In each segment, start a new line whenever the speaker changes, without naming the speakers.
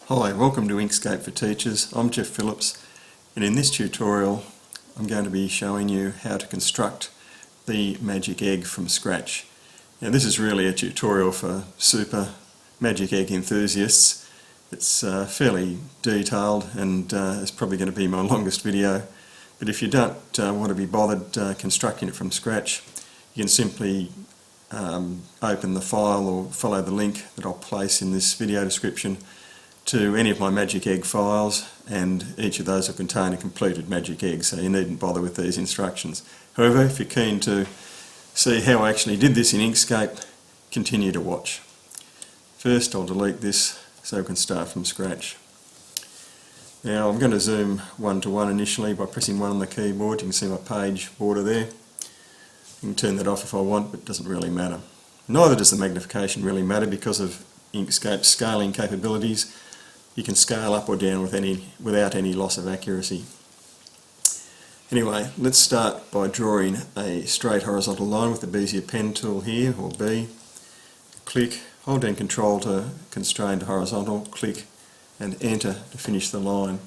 Hi, welcome to Inkscape for Teachers. I'm Geoff Phillips, and in this tutorial I'm going to be showing you how to construct the magic egg from scratch. Now this is really a tutorial for super magic egg enthusiasts. It's fairly detailed and it's probably going to be my longest video, but if you don't want to be bothered constructing it from scratch, you can simply open the file or follow the link that I'll place in this video description to any of my magic egg files, and each of those will contain a completed magic egg, so you needn't bother with these instructions. However, if you're keen to see how I actually did this in Inkscape, continue to watch. First I'll delete this so we can start from scratch. Now I'm going to zoom 1 to 1 initially by pressing 1 on the keyboard. You can see my page border there. You can turn that off if I want, but it doesn't really matter. Neither does the magnification really matter because of Inkscape's scaling capabilities. You can scale up or down without any loss of accuracy. Anyway, let's start by drawing a straight horizontal line with the Bezier pen tool here, or B. Click, hold down Control to constrain to horizontal, click and enter to finish the line.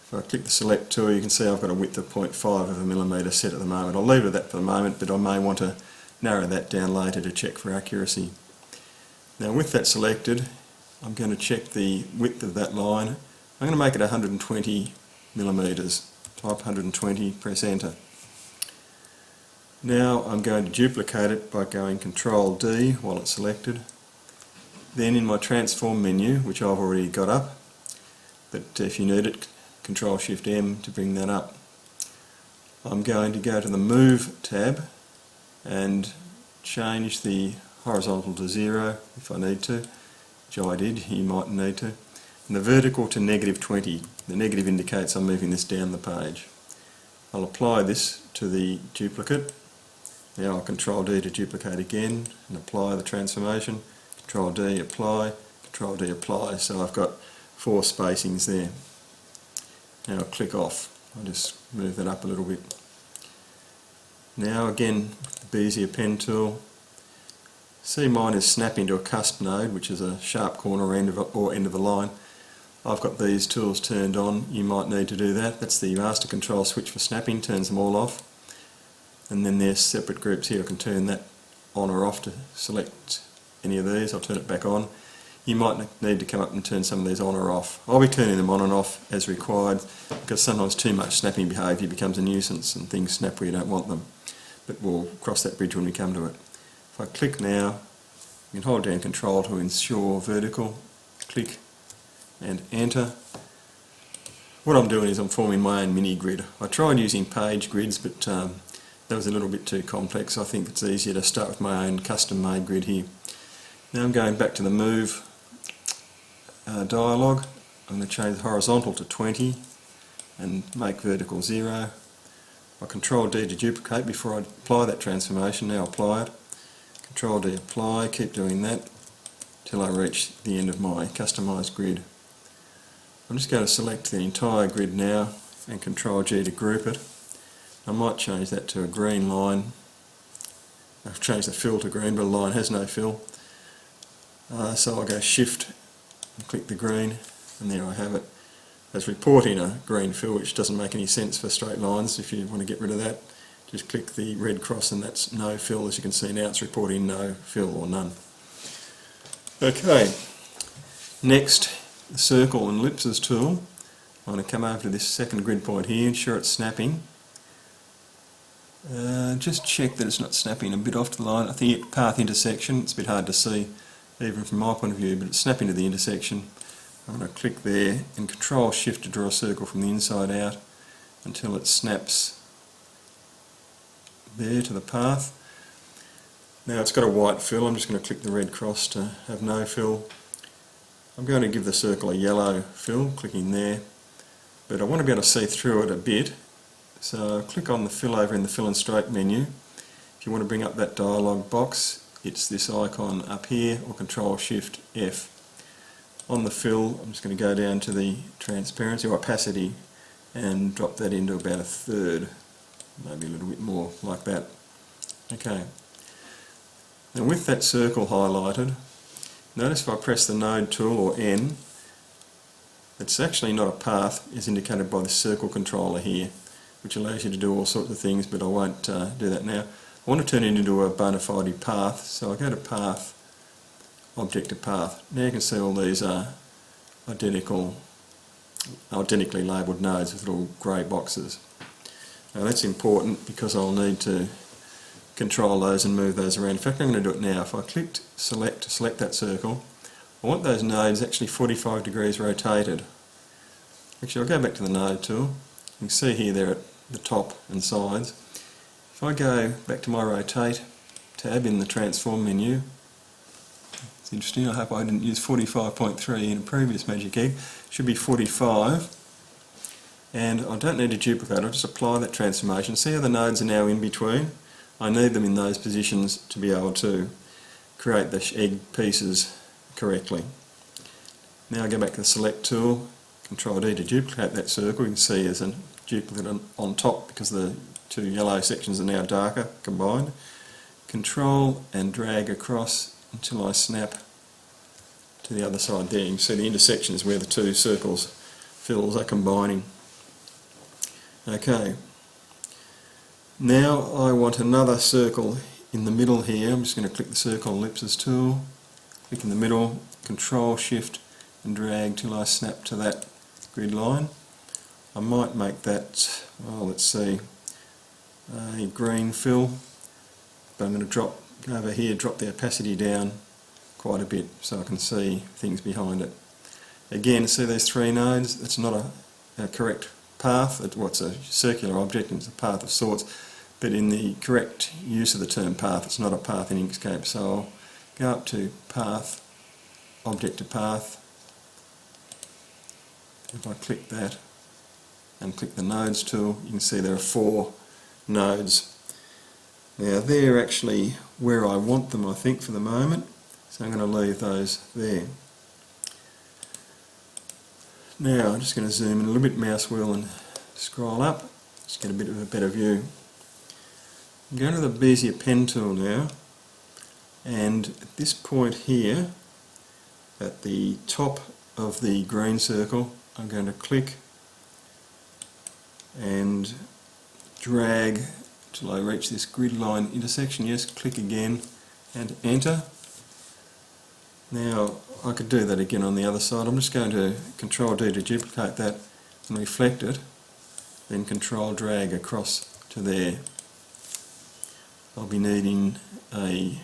If I click the select tool, you can see I've got a width of 0.5 of a millimetre set at the moment. I'll leave it at that for the moment, but I may want to narrow that down later to check for accuracy. Now with that selected, I'm going to check the width of that line. I'm going to make it 120 millimetres. Type 120, press enter. Now I'm going to duplicate it by going Control D while it's selected. Then in my transform menu, which I've already got up, but if you need it, Control Shift M to bring that up. I'm going to go to the Move tab and change the horizontal to 0 if I need to, which I did, you might need to, and the vertical to -20. The negative indicates I'm moving this down the page. I'll apply this to the duplicate. Now I'll Control D to duplicate again and apply the transformation. Control D, apply, Control D, apply. So I've got 4 spacings there. Now I'll click off. I'll just move that up a little bit. Now again, the Bezier pen tool. See, mine is snapping to a cusp node, which is a sharp corner or end of the line. I've got these tools turned on. You might need to do that. That's the master control switch for snapping, turns them all off. And then there's separate groups here. I can turn that on or off to select any of these. I'll turn it back on. You might need to come up and turn some of these on or off. I'll be turning them on and off as required, because sometimes too much snapping behaviour becomes a nuisance and things snap where you don't want them. But we'll cross that bridge when we come to it. If I click now, you can hold down Control to ensure vertical, click and enter. What I'm doing is I'm forming my own mini grid. I tried using page grids, but that was a little bit too complex. I think it's easier to start with my own custom made grid here. Now I'm going back to the Move dialog. I'm going to change the horizontal to 20 and make vertical 0. I Control D to duplicate before I apply that transformation. Now apply it. Control D, apply, keep doing that till I reach the end of my customised grid. I'm just going to select the entire grid now and Control G to group it. I might change that to a green line. I've changed the fill to green, but a line has no fill. So I'll go Shift and click the green, and there I have it. It's reporting a green fill, which doesn't make any sense for straight lines. If you want to get rid of that, just click the red cross and that's no fill. As you can see now, it's reporting no fill or none. Okay, next, the circle and ellipses tool. I'm going to come over to this second grid point here, ensure it's snapping. Just check that it's not snapping a bit off the line. I think path intersection, it's a bit hard to see even from my point of view, but it's snapping to the intersection. I'm going to click there and Control Shift to draw a circle from the inside out until it snaps there to the path. Now it's got a white fill. I'm just going to click the red cross to have no fill. I'm going to give the circle a yellow fill, clicking there, but I want to be able to see through it a bit, so click on the fill over in the fill and stroke menu. If you want to bring up that dialog box, it's this icon up here, or Control Shift F. On the fill, I'm just going to go down to the transparency or opacity and drop that into about 1/3, maybe a little bit more, like that. Okay. Now with that circle highlighted, notice if I press the node tool or N, It's actually not a path, is indicated by the circle controller here, which allows you to do all sorts of things, but I won't do that now. I want to turn it into a bona fide path, so I go to Path, Object to Path. Now you can see all these are identically labelled nodes with little grey boxes. Now that's important because I'll need to control those and move those around. In fact, I'm going to do it now. If I clicked Select to select that circle, I want those nodes actually 45 degrees rotated. Actually, I'll go back to the Node tool. You can see here they're at the top and sides. If I go back to my Rotate tab in the Transform menu, it's interesting, I hope I didn't use 45.3 in a previous Magic Egg. It should be 45. And I don't need to duplicate, I'll just apply that transformation. See how the nodes are now in between? I need them in those positions to be able to create the egg pieces correctly. Now I go back to the Select tool, Control D to duplicate that circle. You can see there's a duplicate on top because the two yellow sections are now darker combined. Control and drag across until I snap to the other side there. You can see the intersection is where the two circles fills are combining. Okay, now I want another circle in the middle here. I'm just going to click the Circle Ellipses tool, click in the middle, Control Shift and drag till I snap to that grid line. I might make that, well, let's see, a green fill, but I'm going to drop over here, drop the opacity down quite a bit so I can see things behind it. Again, see these three nodes? That's not a correct path. It's a circular object and it's a path of sorts, but in the correct use of the term path, it's not a path in Inkscape. So I'll go up to Path, Object to Path. If I click that and click the Nodes tool, you can see there are 4 nodes. Now they're actually where I want them, I think, for the moment, so I'm going to leave those there. Now I'm just going to zoom in a little bit, mouse wheel, and scroll up, just get a bit of a better view. I'm going to the Bezier pen tool now, and at this point here, at the top of the green circle, I'm going to click and drag till I reach this grid line intersection. Yes, click again and enter. Now I could do that again on the other side. I'm just going to Control D to duplicate that and reflect it, then Control drag across to there. I'll be needing a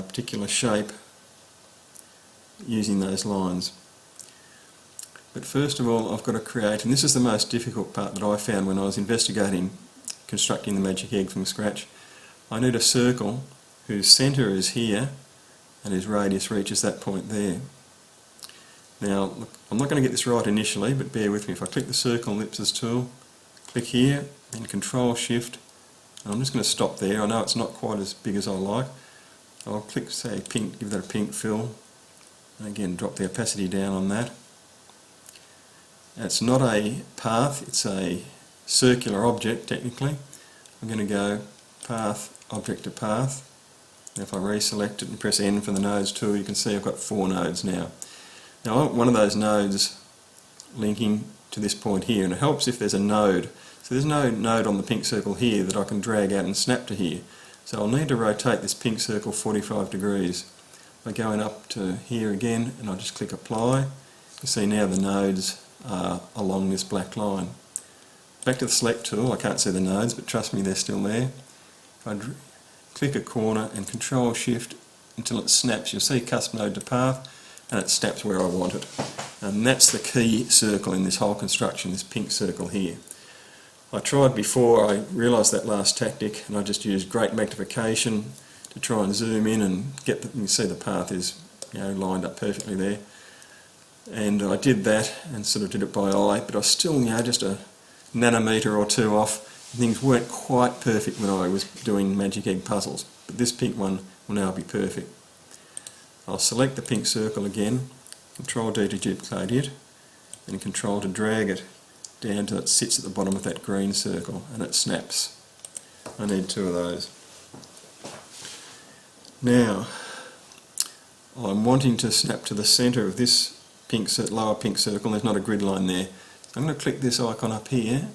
particular shape using those lines. But first of all, I've got to create, and this is the most difficult part that I found when I was investigating constructing the Magic Egg from scratch. I need a circle whose centre is here and whose radius reaches that point there. Now, look, I'm not going to get this right initially, but bear with me. If I click the Circle Ellipses tool, click here, then Control Shift, and I'm just going to stop there. I know it's not quite as big as I like. I'll click, say, pink, give that a pink fill, and again drop the opacity down on that. It's not a path, it's a circular object technically. I'm going to go Path, Object to Path. And if I reselect it and press N for the Nodes tool, you can see I've got 4 nodes now. Now I want one of those nodes linking to this point here, and it helps if there's a node. So there's no node on the pink circle here that I can drag out and snap to here. So I'll need to rotate this pink circle 45 degrees by going up to here again, and I'll just click Apply. You see now the nodes are along this black line. Back to the Select tool, I can't see the nodes, but trust me, they're still there. If I click a corner and Control Shift until it snaps, you'll see Custom Node to Path, and it snaps where I want it. And that's the key circle in this whole construction, this pink circle here. I tried before, I realised that last tactic, and I just used great magnification to try and zoom in and get the, you can see the path is, lined up perfectly there. And I did that and sort of did it by eye, but I was still, just a nanometer or 2 off. Things weren't quite perfect when I was doing Magic Egg puzzles, but this pink one will now be perfect. I'll select the pink circle again, Control D to duplicate it, and Control to drag it down till it sits at the bottom of that green circle and it snaps. I need 2 of those. Now, I'm wanting to snap to the centre of this lower pink circle, there's not a grid line there. I'm going to click this icon up here,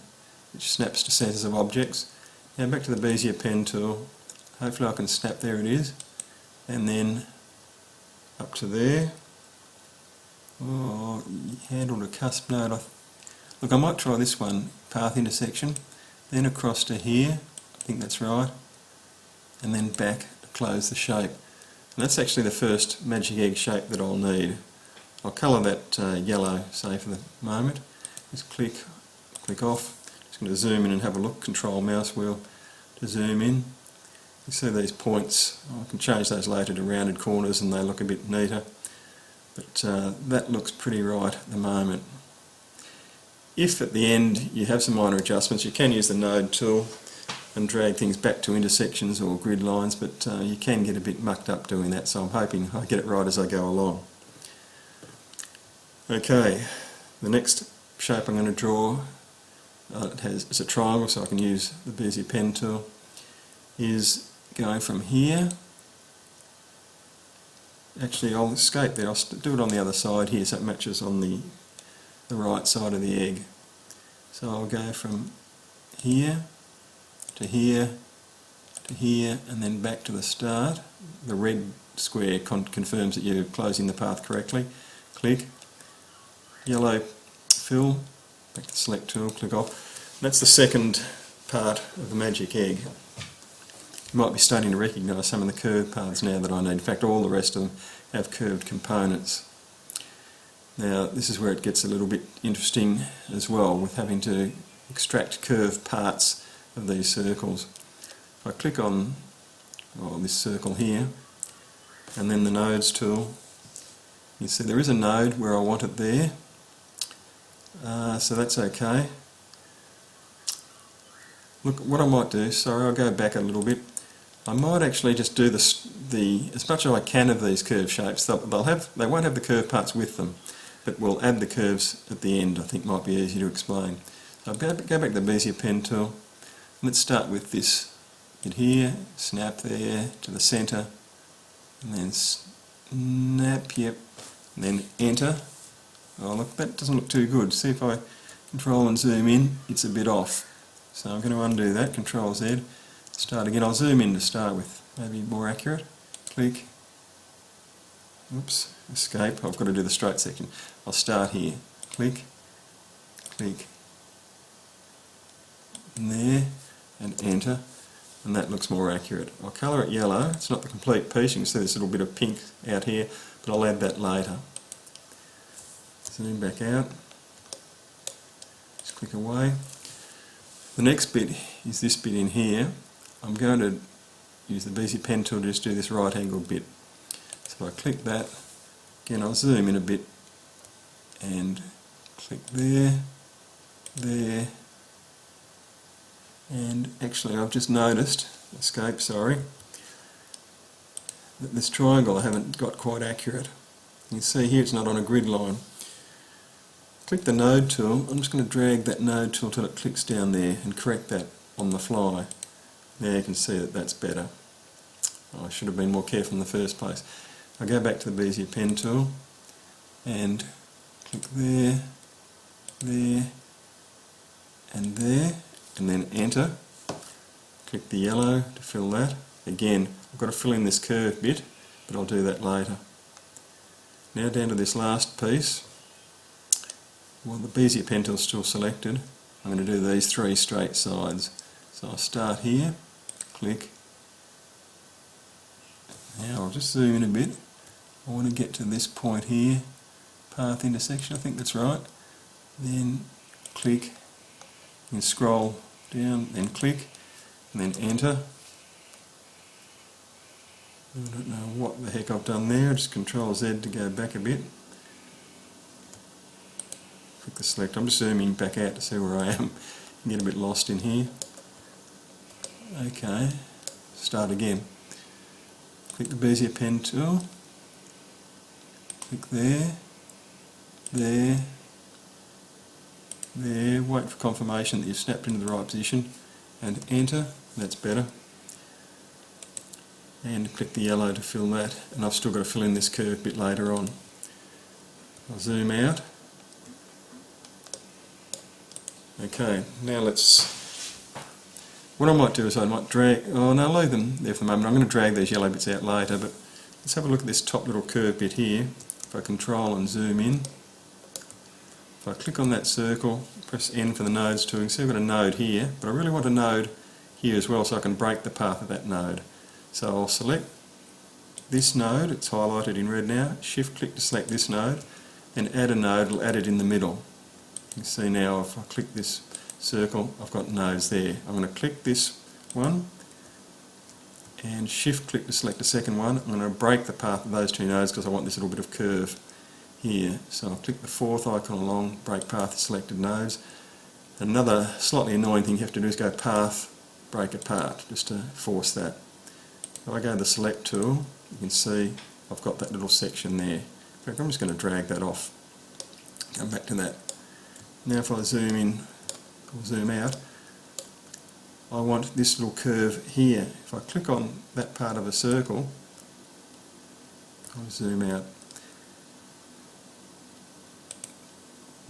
which snaps to centres of objects. Now back to the Bezier pen tool, hopefully I can snap, there it is, and then up to there. Oh, handle to cusp node. Look, I might try this one, path intersection, then across to here, I think that's right, and then back to close the shape. And that's actually the first magic egg shape that I'll need. I'll colour that yellow, say, for the moment. Just click off. Just going to zoom in and have a look, control mouse wheel to zoom in. You see these points, I can change those later to rounded corners and they look a bit neater. But that looks pretty right at the moment. If at the end you have some minor adjustments, you can use the node tool and drag things back to intersections or grid lines, but you can get a bit mucked up doing that, so I'm hoping I get it right as I go along. Okay, the next shape I'm going to draw, it's a triangle, so I can use the Bezier pen tool, is going from here. Actually, I'll escape there, I'll do it on the other side here so it matches on the right side of the egg. So I'll go from here to here to here and then back to the start. The red square confirms that you're closing the path correctly. Click, yellow fill, back to the select tool, click off. That's the second part of the magic egg. You might be starting to recognise some of the curved parts now that I need. In fact, all the rest of them have curved components. Now, this is where it gets a little bit interesting as well, with having to extract curved parts of these circles. If I click on this circle here, and then the nodes tool, you see there is a node where I want it there, so that's okay. Look, what I might do, sorry, I'll go back a little bit. I might actually just do as much as I can of these curved shapes. They won't have the curved parts with them, but we'll add the curves at the end. I think might be easy to explain. So I'll go back to the Bezier pen tool. Let's start with this bit here, snap there to the centre, and then snap, yep, and then enter. Oh look, that doesn't look too good. See if I control and zoom in, it's a bit off. So I'm going to undo that, control Z, start again. I'll zoom in to start with, maybe more accurate. Click, oops, escape, I've got to do the straight section. I'll start here, click, click, and there, and enter, and that looks more accurate. I'll colour it yellow, it's not the complete piece, you can see this little bit of pink out here, but I'll add that later. Zoom back out, just click away. The next bit is this bit in here. I'm going to use the Bezier pen tool to just do this right angle bit. So if I click that, again I'll zoom in a bit and click there, there, and actually I've just noticed, escape, sorry, that this triangle I haven't got quite accurate. You can see here it's not on a grid line. Click the node tool, I'm just going to drag that node tool till it clicks down there and correct that on the fly. There you can see that that's better. I should have been more careful in the first place. I'll go back to the Bezier pen tool and click there, there, and there, and then enter. Click the yellow to fill that. Again, I've got to fill in this curved bit, but I'll do that later. Now down to this last piece. Well, the Bezier pen tool is still selected. I'm going to do these three straight sides. So I'll start here, click. Now I'll just zoom in a bit. I want to get to this point here, path intersection, I think that's right. Then click, and scroll down, then click, and then enter. I don't know what the heck I've done there, just Control Z to go back a bit. Click the select, I'm just zooming back out to see where I am. I get a bit lost in here. Okay, start again. Click the Bezier pen tool, click there, there, there, wait for confirmation that you've snapped into the right position, and enter, that's better. And click the yellow to fill that, and I've still got to fill in this curve bit later on. I'll zoom out. Okay, now what I might do is I might drag, oh no, I'll leave them there for the moment. I'm going to drag these yellow bits out later, but let's have a look at this top little curve bit here. If I control and zoom in, if I click on that circle, press N for the nodes too, you can see I've got a node here, but I really want a node here as well so I can break the path of that node. So I'll select this node, it's highlighted in red now, shift click to select this node, and add a node, it'll add it in the middle. You can see now if I click this circle, I've got nodes there. I'm going to click this one and shift click to select the second one. I'm going to break the path of those two nodes because I want this little bit of curve here. So I'll click the fourth icon along, break path of selected nodes. Another slightly annoying thing you have to do is go path, break apart, just to force that. If I go to the select tool, you can see I've got that little section there. In fact, I'm just going to drag that off. Come back to that. Now if I zoom in or zoom out, I want this little curve here. If I click on that part of a circle, I'll zoom out.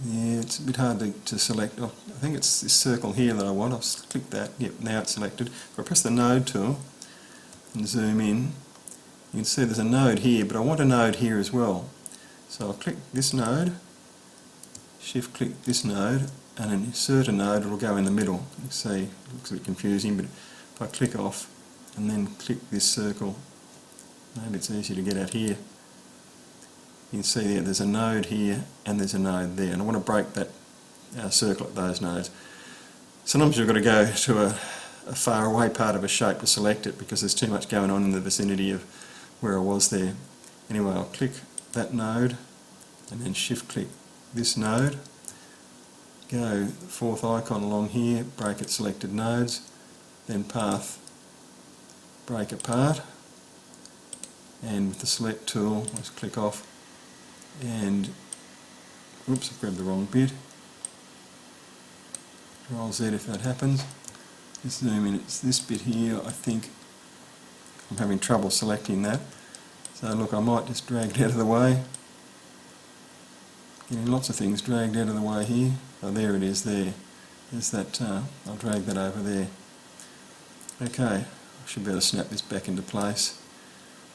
Yeah, it's a bit hard to select. Oh, I think it's this circle here that I want. I'll click that. Yep, now it's selected. If I press the node tool and zoom in, you can see there's a node here, but I want a node here as well. So I'll click this node, shift click this node, and then insert a node, it'll go in the middle. You can see, it looks a bit confusing, but if I click off and then click this circle, maybe it's easier to get out here. You can see there's a node here and there's a node there, and I want to break that circle at those nodes. Sometimes you've got to go to a far away part of a shape to select it because there's too much going on in the vicinity of where I was there. Anyway, I'll click that node and then shift click this node, go the fourth icon along here, break at selected nodes, then path, break apart, and with the select tool, let's click off, and oops, I've grabbed the wrong bit. Control Z if that happens. Just zoom in, it's this bit here, I think I'm having trouble selecting that. So look, I might just drag it out of the way. Getting lots of things dragged out of the way here. Oh, there it is there. There's that, I'll drag that over there. Okay, I should be able to snap this back into place.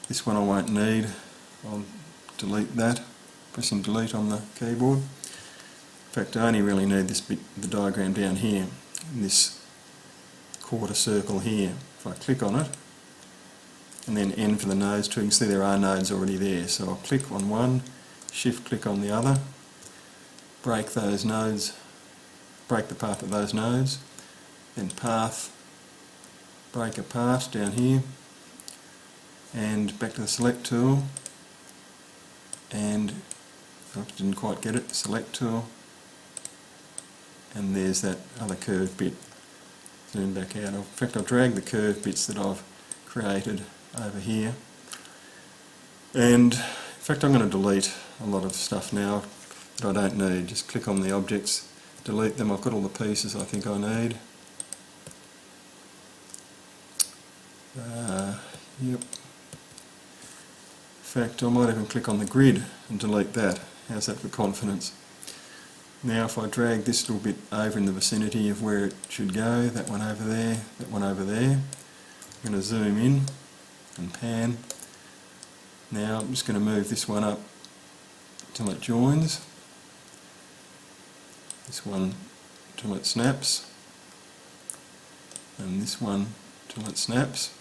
This one I won't need. I'll delete that. Pressing delete on the keyboard. In fact, I only really need this bit, the diagram down here, this quarter circle here. If I click on it, and then N for the nodes too, you can see there are nodes already there. So I'll click on one, shift click on the other, break those nodes, break the path of those nodes, then path, break apart down here, and back to the select tool, and oops, didn't quite get it, select tool, and there's that other curved bit. Zoom back out. In fact, I'll drag the curved bits that I've created over here, and in fact I'm going to delete a lot of stuff now that I don't need. Just click on the objects, delete them. I've got all the pieces I think I need. Yep. In fact, I might even click on the grid and delete that. How's that for confidence? Now if I drag this little bit over in the vicinity of where it should go, that one over there, that one over there, I'm going to zoom in and pan. Now I'm just going to move this one up till it joins, this one till it snaps, and this one till it snaps.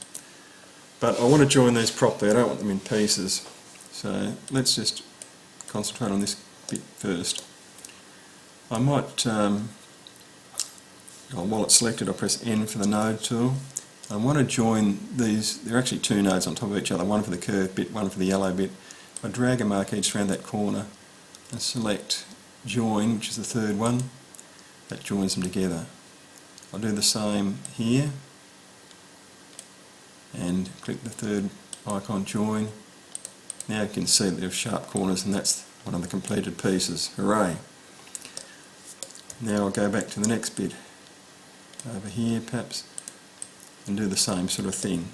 But I want to join these properly, I don't want them in pieces. So let's just concentrate on this bit first. I might, while it's selected, I'll press N for the node tool. I want to join these, there are actually two nodes on top of each other, one for the curved bit, one for the yellow bit. If I drag a mark each around that corner and select join, which is the third one, that joins them together. I'll do the same here and click the third icon, join. Now you can see that there are sharp corners, and that's one of the completed pieces. Hooray! Now I'll go back to the next bit over here perhaps and do the same sort of thing.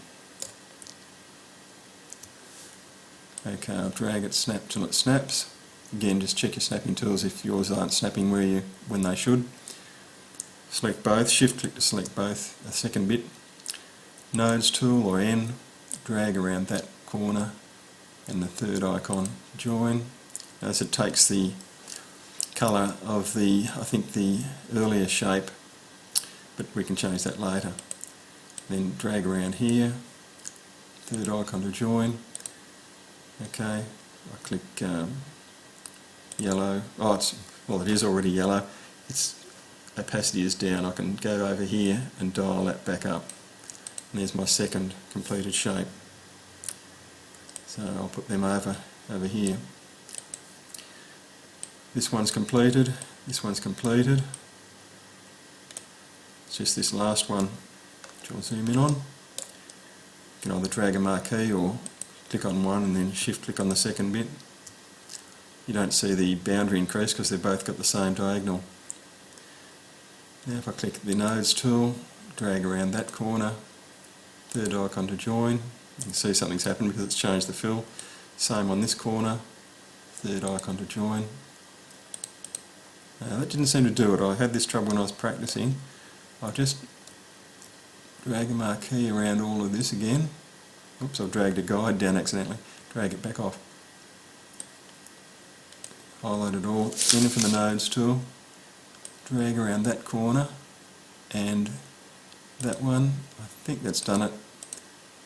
Okay, I'll drag it, snap till it snaps, Again, just check your snapping tools if yours aren't snapping when they should. Select both, shift click to select both, a second bit. Nodes tool or N, drag around that corner and the third icon, join. As it takes the colour of I think the earlier shape, but we can change that later. Then drag around here, third icon to join. Okay, I click yellow. Well, it is already yellow. Its opacity is down. I can go over here and dial that back up. And there's my second completed shape. So I'll put them over here. This one's completed. This one's completed. It's just this last one, which I'll zoom in on. You can either drag a marquee or click on one and then shift click on the second bit. You don't see the boundary increase because they've both got the same diagonal. Now if I click the nodes tool, drag around that corner, third icon to join, you can see something's happened because it's changed the fill. Same on this corner, third icon to join. That didn't seem to do it. I had this trouble when I was practicing. I'll just drag a marquee around all of this again. Oops, I've dragged a guide down accidentally. Drag it back off. Highlight it all, in from the nodes tool, drag around that corner and that one. I think that's done it.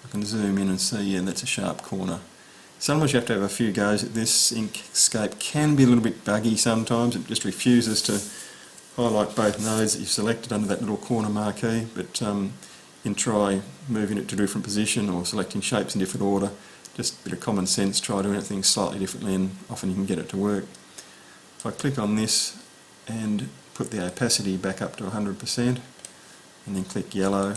I can zoom in and see, yeah, that's a sharp corner. Sometimes you have to have a few goes at this. Inkscape can be a little bit buggy sometimes. It just refuses to highlight both nodes that you've selected under that little corner marquee, but you can try moving it to a different position or selecting shapes in different order. Just a bit of common sense, try doing things slightly differently and often you can get it to work. If I click on this and put the opacity back up to 100% and then click yellow,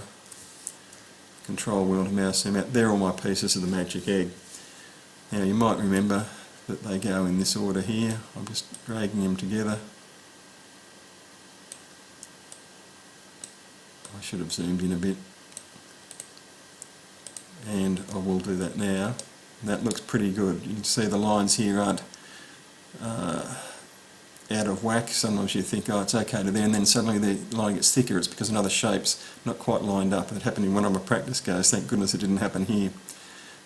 control wheel to mouse zoom out, they're all my pieces of the magic egg. Now you might remember that they go in this order here. I'm just dragging them together. I should have zoomed in a bit. And I will do that now. That looks pretty good. You can see the lines here aren't out of whack. Sometimes you think, oh, it's okay to there, and then suddenly the line gets thicker. It's because another shape's not quite lined up. It happened in one of my practice goes. Thank goodness it didn't happen here.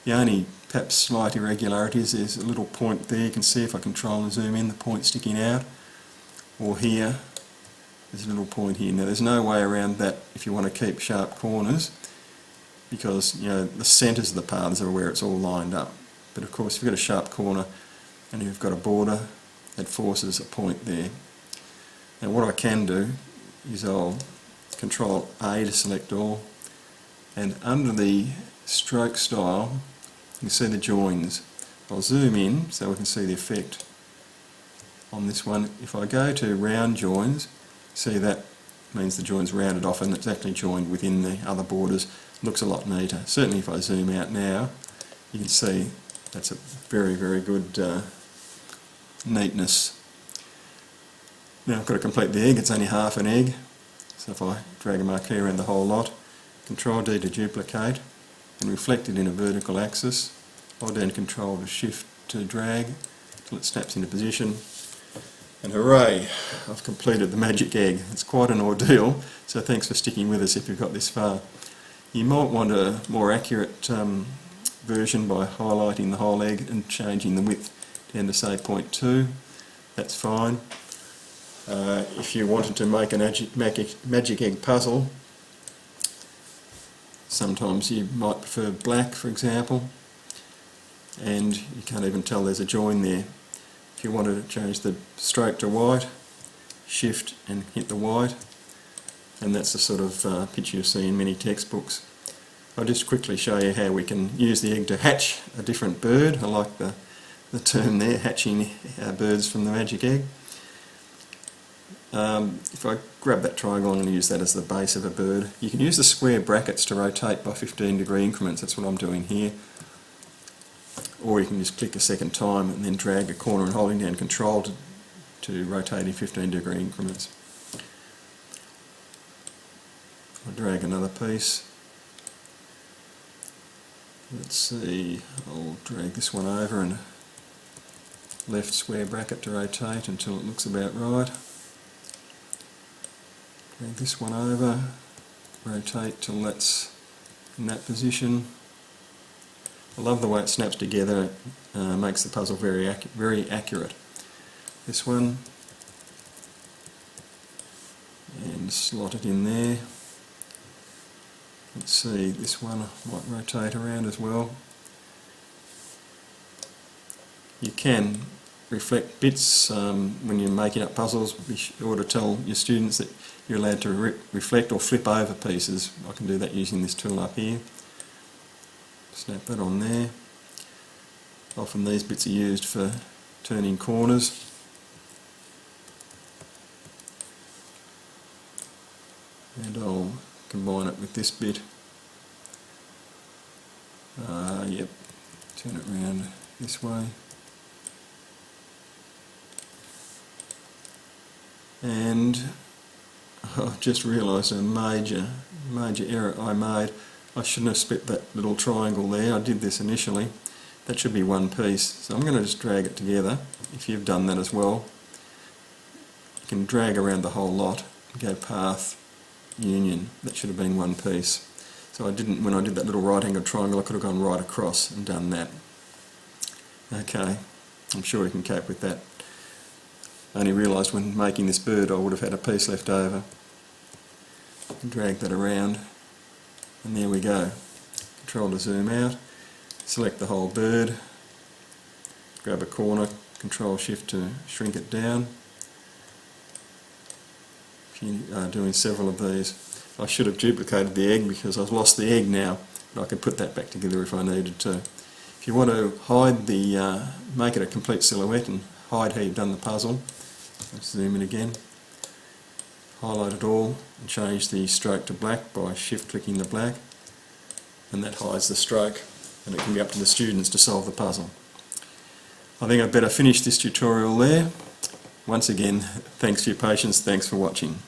The only perhaps slight irregularities is a little point there. You can see if I control and zoom in, the point sticking out. Or here, there's a little point here. Now there's no way around that if you want to keep sharp corners, because the centres of the paths are where it's all lined up. But of course if you've got a sharp corner and you've got a border, that forces a point there. Now what I can do is I'll control A to select all, and under the stroke style you can see the joins. I'll zoom in so we can see the effect on this one. If I go to round joins, see that means the join's rounded off and it's actually joined within the other borders. Looks a lot neater. Certainly if I zoom out now, you can see that's a very, very good neatness. Now I've got to complete the egg. It's only half an egg. So if I drag a marquee around the whole lot, Control D to duplicate and reflect it in a vertical axis. Hold down Control to shift to drag until it snaps into position. And hooray, I've completed the magic egg. It's quite an ordeal, so thanks for sticking with us if you've got this far. You might want a more accurate version by highlighting the whole egg and changing the width down to say 0.2. That's fine. If you wanted to make a magic egg puzzle, sometimes you might prefer black, for example, and you can't even tell there's a join there. If you wanted to change the stroke to white, shift and hit the white, and that's the sort of picture you see in many textbooks. I'll just quickly show you how we can use the egg to hatch a different bird. I like the term there, hatching birds from the magic egg. If I grab that triangle, I'm going to use that as the base of a bird. You can use the square brackets to rotate by 15-degree increments. That's what I'm doing here. Or you can just click a second time and then drag a corner and holding down Control to rotate in 15-degree increments. I'll drag another piece. Let's see, I'll drag this one over and left square bracket to rotate until it looks about right. Drag this one over, rotate till that's in that position. I love the way it snaps together, makes the puzzle very accurate. This one, and slot it in there. Let's see, this one might rotate around as well. You can reflect bits when you're making up puzzles. Be sure to tell your students that you're allowed to reflect or flip over pieces. I can do that using this tool up here. Snap that on there. Often these bits are used for turning corners. And I'll combine it with this bit. Yep, turn it around this way. And I've just realised a major error I made. I shouldn't have split that little triangle there. I did this initially. That should be one piece. So I'm going to just drag it together. If you've done that as well, you can drag around the whole lot and go path, union. That should have been one piece. So I didn't, when I did that little right angled triangle, I could have gone right across and done that. Okay, I'm sure you can cope with that. I only realised when making this bird I would have had a piece left over. Drag that around, and there we go. Control to zoom out, select the whole bird, grab a corner, Control Shift to shrink it down. If you are doing several of these, I should have duplicated the egg because I've lost the egg now, but I could put that back together if I needed to. If you want to hide the, make it a complete silhouette and hide how you've done the puzzle, let's zoom in again. Highlight it all and change the stroke to black by shift clicking the black, and that hides the stroke, and it can be up to the students to solve the puzzle. I think I'd better finish this tutorial there. Once again, thanks for your patience, thanks for watching.